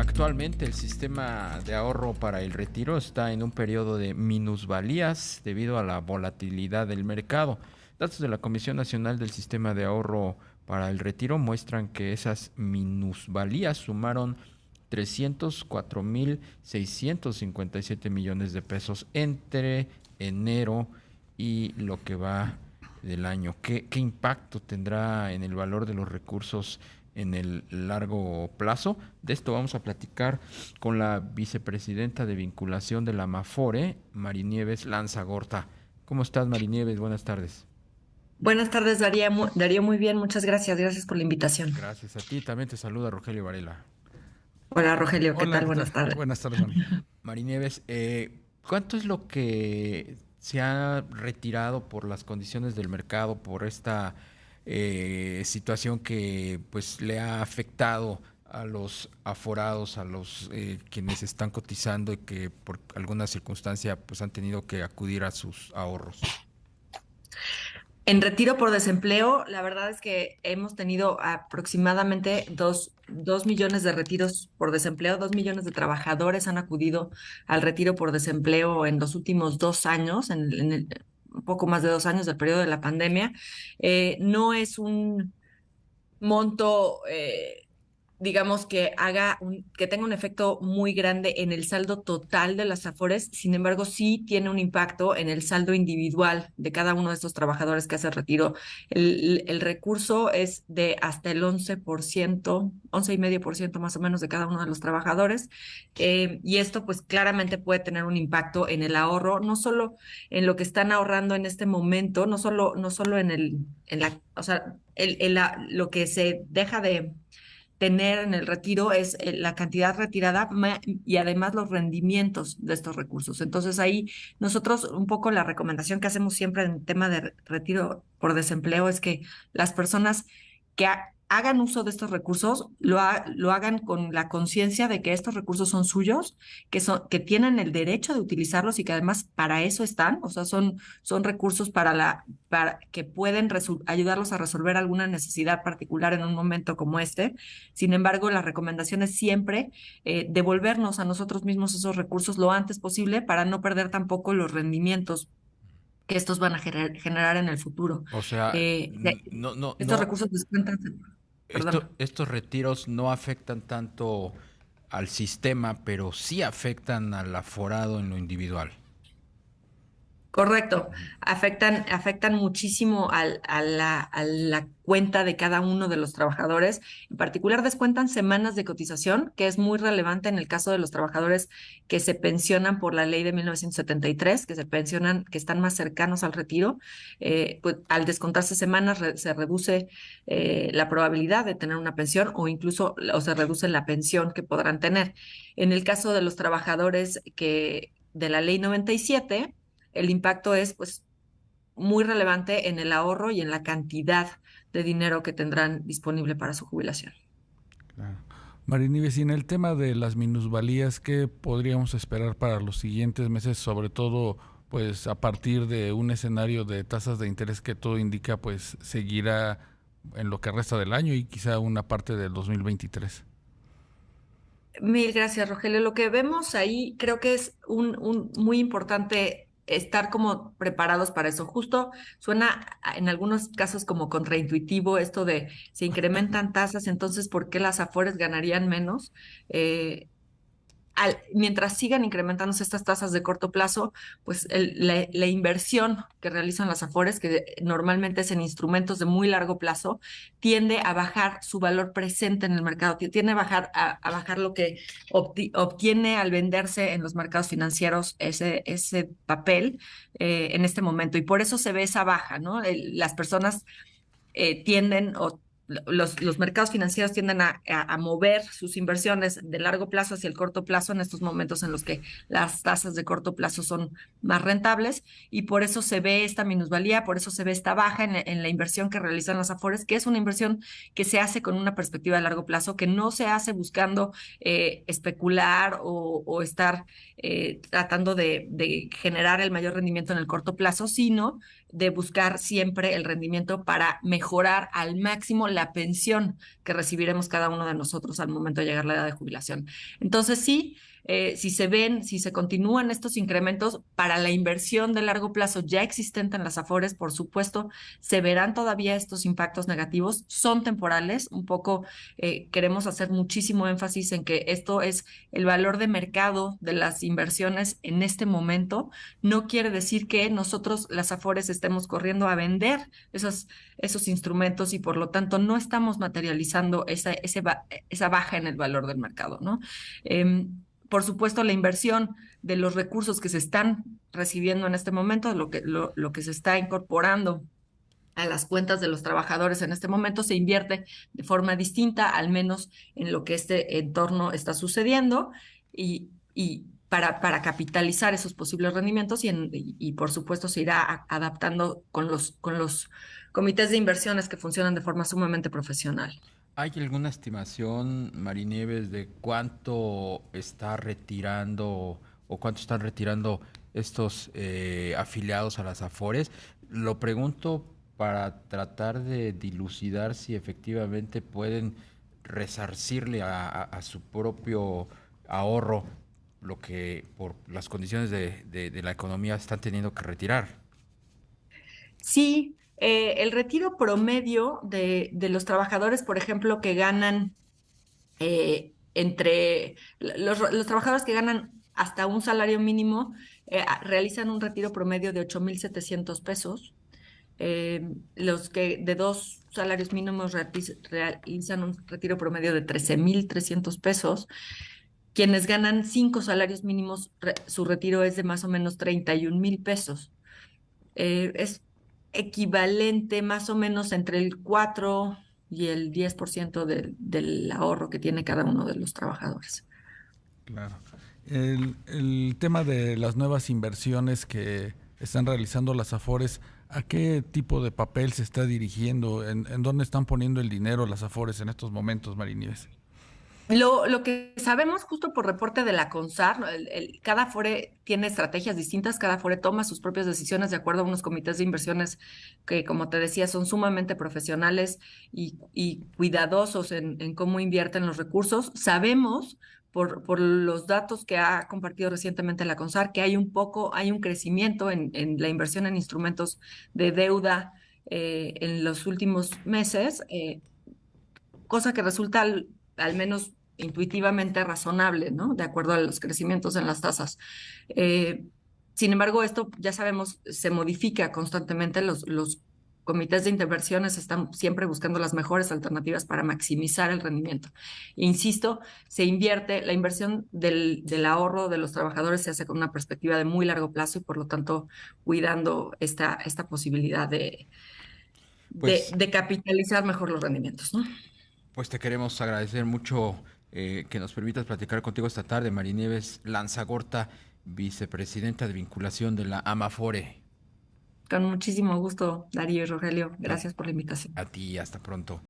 Actualmente el sistema de ahorro para el retiro está en un periodo de minusvalías debido a la volatilidad del mercado. Datos de la Comisión Nacional del Sistema de Ahorro para el Retiro muestran que esas minusvalías sumaron 304.657 millones de pesos entre enero y lo que va del año. ¿Qué impacto tendrá en el valor de los recursos en el largo plazo? De esto vamos a platicar con la vicepresidenta de vinculación de la Mafore, Marinieves Lanzagorta. ¿Cómo estás, Marinieves? Buenas tardes. Buenas tardes, Darío. Darío, muy bien, muchas gracias. Gracias por la invitación. Gracias a ti. También te saluda Rogelio Varela. Hola, Rogelio, ¿qué Hola, tal? ¿qué tal? Buenas tardes. Buenas tardes, Mari. Marinieves, ¿cuánto es lo que se ha retirado por las condiciones del mercado, por esta situación que pues le ha afectado a los aforados, a los quienes están cotizando y que por alguna circunstancia pues han tenido que acudir a sus ahorros? En retiro por desempleo, la verdad es que hemos tenido aproximadamente dos millones de retiros por desempleo, 2 millones de trabajadores han acudido al retiro por desempleo en los últimos 2 años, un poco más de 2 años del periodo de la pandemia. No es un monto, digamos, que tenga un efecto muy grande en el saldo total de las Afores. Sin embargo, sí tiene un impacto en el saldo individual de cada uno de estos trabajadores que hace el retiro. El recurso es de hasta el 11%, 11,5% más o menos de cada uno de los trabajadores. Y esto pues claramente puede tener un impacto en el ahorro, no solo en lo que están ahorrando en este momento, no solo o sea, lo que se deja de tener en el retiro es la cantidad retirada y además los rendimientos de estos recursos. Entonces ahí nosotros un poco la recomendación que hacemos siempre en tema de retiro por desempleo es que las personas que hagan uso de estos recursos lo hagan con la conciencia de que estos recursos son suyos, que tienen el derecho de utilizarlos y que además para eso están, o sea, son recursos para que pueden ayudarlos a resolver alguna necesidad particular en un momento como este. Sin embargo, la recomendación es siempre devolvernos a nosotros mismos esos recursos lo antes posible para no perder tampoco los rendimientos que estos van a generar en el futuro. O sea, Eh, de- no, no, estos no, recursos descuentan, perdón. estos retiros no afectan tanto al sistema, pero sí afectan al aforado en lo individual. Correcto, afectan muchísimo a la cuenta de cada uno de los trabajadores. En particular, descuentan semanas de cotización, que es muy relevante en el caso de los trabajadores que se pensionan por la ley de 1973, que se pensionan, que están más cercanos al retiro. Pues, al descontarse semanas, se reduce la probabilidad de tener una pensión o se reduce la pensión que podrán tener. En el caso de los trabajadores de la ley 97, el impacto es pues muy relevante en el ahorro y en la cantidad de dinero que tendrán disponible para su jubilación. Claro. Mari Nieves, y en el tema de las minusvalías, ¿qué podríamos esperar para los siguientes meses? Sobre todo, pues a partir de un escenario de tasas de interés que todo indica, pues seguirá en lo que resta del año y quizá una parte del 2023. Mil gracias, Rogelio. Lo que vemos ahí creo que es un muy importante estar como preparados para eso. Justo suena en algunos casos como contraintuitivo esto de se incrementan tasas, entonces ¿por qué las Afores ganarían menos? Eh, Mientras sigan incrementándose estas tasas de corto plazo, pues la inversión que realizan las Afores, que normalmente es en instrumentos de muy largo plazo, tiende a bajar su valor presente en el mercado, tiende a bajar lo que obtiene al venderse en los mercados financieros ese papel en este momento. Y por eso se ve esa baja, ¿no? Las personas tienden o los mercados financieros tienden a mover sus inversiones de largo plazo hacia el corto plazo en estos momentos en los que las tasas de corto plazo son más rentables y por eso se ve esta minusvalía, por eso se ve esta baja en la inversión que realizan las Afores, que es una inversión que se hace con una perspectiva de largo plazo, que no se hace buscando especular o estar tratando de generar el mayor rendimiento en el corto plazo, sino de buscar siempre el rendimiento para mejorar al máximo la pensión que recibiremos cada uno de nosotros al momento de llegar a la edad de jubilación. Entonces, sí, si se continúan estos incrementos para la inversión de largo plazo ya existente en las Afores, por supuesto, se verán todavía estos impactos negativos, son temporales, un poco queremos hacer muchísimo énfasis en que esto es el valor de mercado de las inversiones en este momento. No quiere decir que nosotros, las Afores, estemos corriendo a vender esos instrumentos y por lo tanto no estamos materializando esa baja en el valor del mercado, ¿no? Por supuesto, la inversión de los recursos que se están recibiendo en este momento, lo que se está incorporando a las cuentas de los trabajadores en este momento se invierte de forma distinta, al menos en lo que este entorno está sucediendo, y para capitalizar esos posibles rendimientos y por supuesto se irá adaptando con los comités de inversiones que funcionan de forma sumamente profesional. ¿Hay alguna estimación, Marinieves, de cuánto está retirando o cuánto están retirando estos afiliados a las Afores? Lo pregunto para tratar de dilucidar si efectivamente pueden resarcirle a su propio ahorro lo que por las condiciones de la economía están teniendo que retirar. Sí, el retiro promedio de los trabajadores, por ejemplo, que ganan los trabajadores que ganan hasta un salario mínimo, realizan un retiro promedio de 8,700 pesos. Los que de 2 salarios mínimos realizan un retiro promedio de 13,300 pesos. Quienes ganan 5 salarios mínimos, su retiro es de más o menos 31,000 pesos. Es equivalente más o menos entre el 4 y el 10% del ahorro que tiene cada uno de los trabajadores. Claro. El tema de las nuevas inversiones que están realizando las Afores, ¿a qué tipo de papel se está dirigiendo? ¿En dónde están poniendo el dinero las Afores en estos momentos, Marinieves? Lo que sabemos justo por reporte de la CONSAR, ¿no? Cada Afore tiene estrategias distintas, cada Afore toma sus propias decisiones de acuerdo a unos comités de inversiones que, como te decía, son sumamente profesionales y cuidadosos en cómo invierten los recursos. Sabemos por los datos que ha compartido recientemente la CONSAR que hay un crecimiento en la inversión en instrumentos de deuda en los últimos meses, cosa que resulta al menos intuitivamente razonable, ¿no? De acuerdo a los crecimientos en las tasas. Eh, Sin embargo, esto ya sabemos, se modifica constantemente. Los comités de inversiones están siempre buscando las mejores alternativas para maximizar el rendimiento. Insisto, la inversión del ahorro de los trabajadores se hace con una perspectiva de muy largo plazo y por lo tanto cuidando esta posibilidad Pues de capitalizar mejor los rendimientos, ¿no? Pues te queremos agradecer mucho que nos permitas platicar contigo esta tarde, Marinieves Lanzagorta, vicepresidenta de vinculación de la Amafore. Con muchísimo gusto, Darío y Rogelio. A, Gracias por la invitación. a ti, hasta pronto.